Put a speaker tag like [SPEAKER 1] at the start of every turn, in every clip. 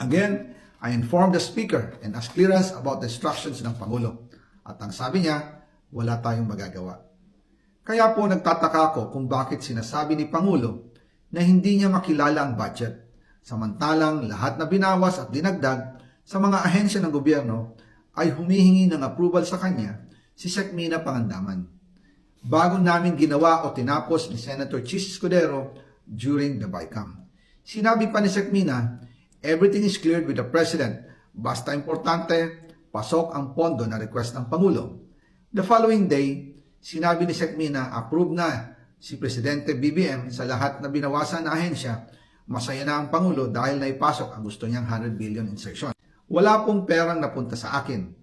[SPEAKER 1] Again, I informed the Speaker and asked clearance about the instructions ng Pangulo. At ang sabi niya, wala tayong magagawa. Kaya po nagtataka ako kung bakit sinasabi ni Pangulo na hindi niya makilala ang budget. Samantalang lahat na binawas at dinagdag sa mga ahensya ng gobyerno ay humihingi ng approval sa kanya si Sec. Mina Pangandaman. Bago namin ginawa o tinapos ni Senator Chis Escudero during the BICAM. Sinabi pa ni Sec. Mina, everything is cleared with the President. Basta importante, pasok ang pondo na request ng Pangulo. The following day, sinabi ni Sec. Mina, approve na si Presidente BBM sa lahat na binawasan na ahensya. Masaya na ang Pangulo dahil naipasok ang gusto niyang 100 billion insertion. Wala pong perang napunta sa akin.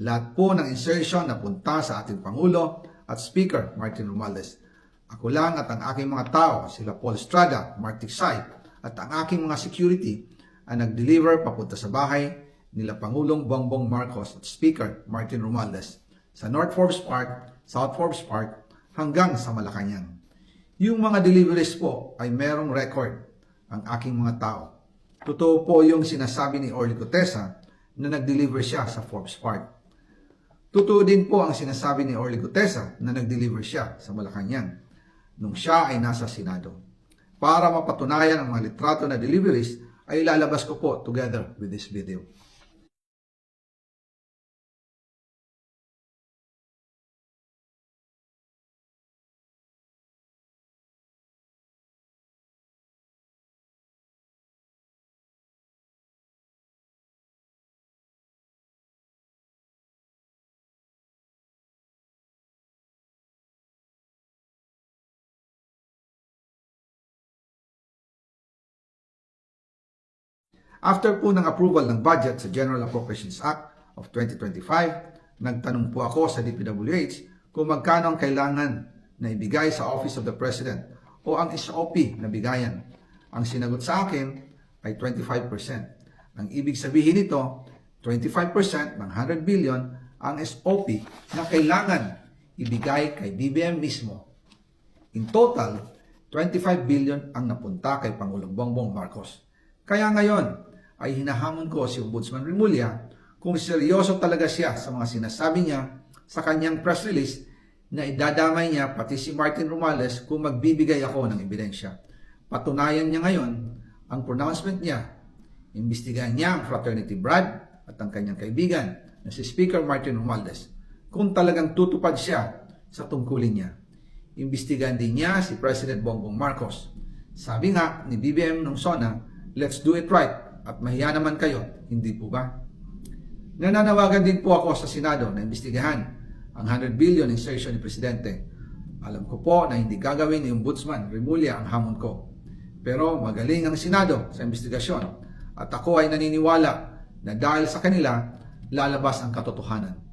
[SPEAKER 1] Lahat po ng insertion napunta sa ating Pangulo at Speaker Martin Romualdez. Ako lang at ang aking mga tao, sila Paul Estrada, Mark Tiksay, at ang aking mga security ang nag-deliver papunta sa bahay nila Pangulong Bongbong Marcos at Speaker Martin Romualdez sa North Forbes Park, South Forbes Park, hanggang sa Malacanang. Yung mga deliveries po ay merong record ang aking mga tao. Totoo po yung sinasabi ni Orly Gutesa na nag-deliver siya sa Forbes Park. Totoo din po ang sinasabi ni Orly Gutesa na nag-deliver siya sa Malacanang nung siya ay nasa Senado. Para mapatunayan ang mga litrato na deliveries ay ilalabas ko po together with this video. After po ng approval ng budget sa General Appropriations Act of 2025, nagtanong po ako sa DPWH kung magkano ang kailangan na ibigay sa Office of the President o ang SOP na bigayan. Ang sinagot sa akin ay 25%. Ang ibig sabihin nito, 25% ng 100 billion ang SOP na kailangan ibigay kay BBM mismo. In total, 25 billion ang napunta kay Pangulong Bongbong Marcos. Kaya ngayon ay hinahamon ko si Ombudsman Remulla kung seryoso talaga siya sa mga sinasabi niya sa kanyang press release na idadamay niya pati si Martin Romualdez kung magbibigay ako ng ebidensya. Patunayan niya ngayon ang pronouncement niya. Imbestigahan niya ang fraternity Brad at ang kanyang kaibigan na si Speaker Martin Romualdez kung talagang tutupad siya sa tungkulin niya. Imbestigahan din niya si President Bongbong Marcos. Sabi nga ni BBM nung SONA, let's do it right at mahiya naman kayo, hindi po ba? Nananawagan din po ako sa Senado na imbestigahan ang 100 billion insertion ni Presidente. Alam ko po na hindi gagawin ni Ombudsman Remulla ang hamon ko. Pero magaling ang Senado sa investigasyon at ako ay naniniwala na dahil sa kanila, lalabas ang katotohanan.